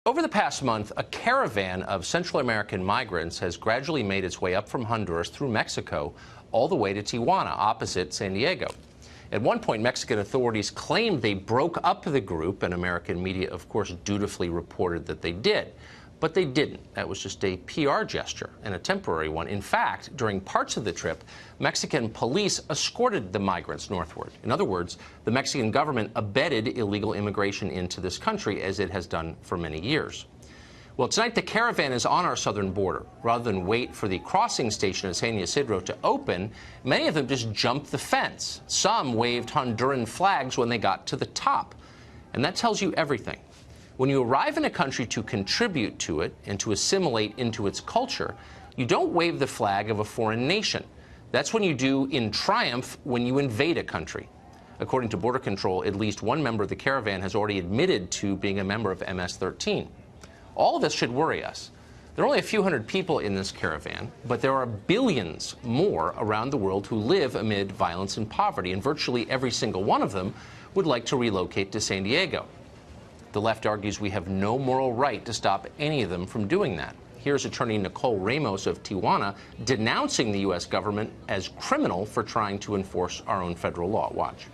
Over the past month, a caravan of Central American migrants has gradually made its way up from Honduras through Mexico all the way to Tijuana, opposite San Diego. At one point, Mexican authorities claimed they broke up the group, and American media, of course, dutifully reported that they did. But they didn't. That was just a PR gesture, and a temporary one. In fact, during parts of the trip, Mexican police escorted the migrants northward. In other words, the Mexican government abetted illegal immigration into this country, as it has done for many years. Well, tonight the caravan is on our southern border. Rather than wait for the crossing station at San Ysidro to open, many of them just jumped the fence. Some waved Honduran flags when they got to the top. And that tells you everything. When you arrive in a country to contribute to it and to assimilate into its culture, you don't wave the flag of a foreign nation. That's when you do in triumph when you invade a country. According to Border Control, at least one member of the caravan has already admitted to being a member of MS-13. All of this should worry us. There are only a few hundred people in this caravan, but there are billions more around the world who live amid violence and poverty, and virtually every single one of them would like to relocate to San Diego. The left argues we have no moral right to stop any of them from doing that. Here's attorney Nicole Ramos of Tijuana denouncing the U.S. government as criminal for trying to enforce our own federal law. Watch.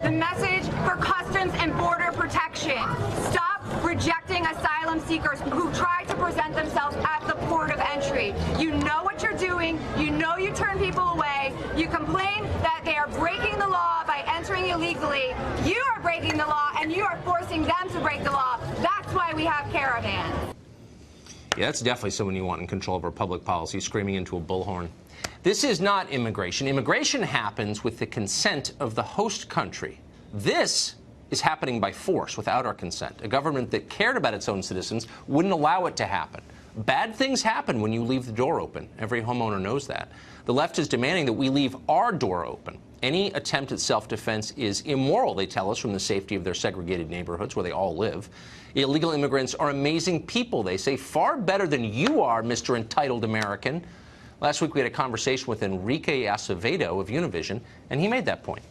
The message for Customs and Border Protection: stop rejecting asylum seekers who try to present themselves at the port of entry. You know what you're doing. You know you turn people away. You complain that they are breaking the law by entering illegally. You are breaking the law, and you are forcing them to break the law. That's why we have caravans. Yeah, that's definitely someone you want in control of our public policy, screaming into a bullhorn. This is not immigration. Immigration happens with the consent of the host country. This is happening by force, without our consent. A government that cared about its own citizens wouldn't allow it to happen. Bad things happen when you leave the door open. Every homeowner knows that. The left is demanding that we leave our door open. Any attempt at self-defense is immoral, they tell us, from the safety of their segregated neighborhoods where they all live. Illegal immigrants are amazing people, they say, far better than you are, Mr. Entitled American. Last week we had a conversation with Enrique Acevedo of Univision, and he made that point.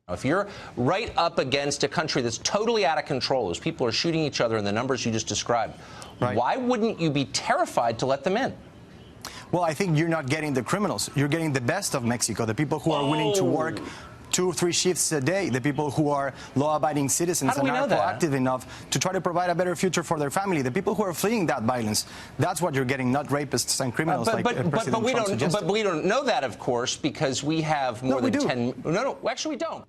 If you're right up against a country that's totally out of control, as people are shooting each other in the numbers you just described, why wouldn't you be terrified to let them in? Well, I think you're not getting the criminals. You're getting the best of Mexico, the people who are willing to work 2 or 3 shifts a day, the people who are law-abiding citizens and are proactive enough to try to provide a better future for their family, the people who are fleeing that violence. That's what you're getting, not rapists and criminals like President Trump suggested. But we don't know that, of course, because we have more than 10... No, actually we don't.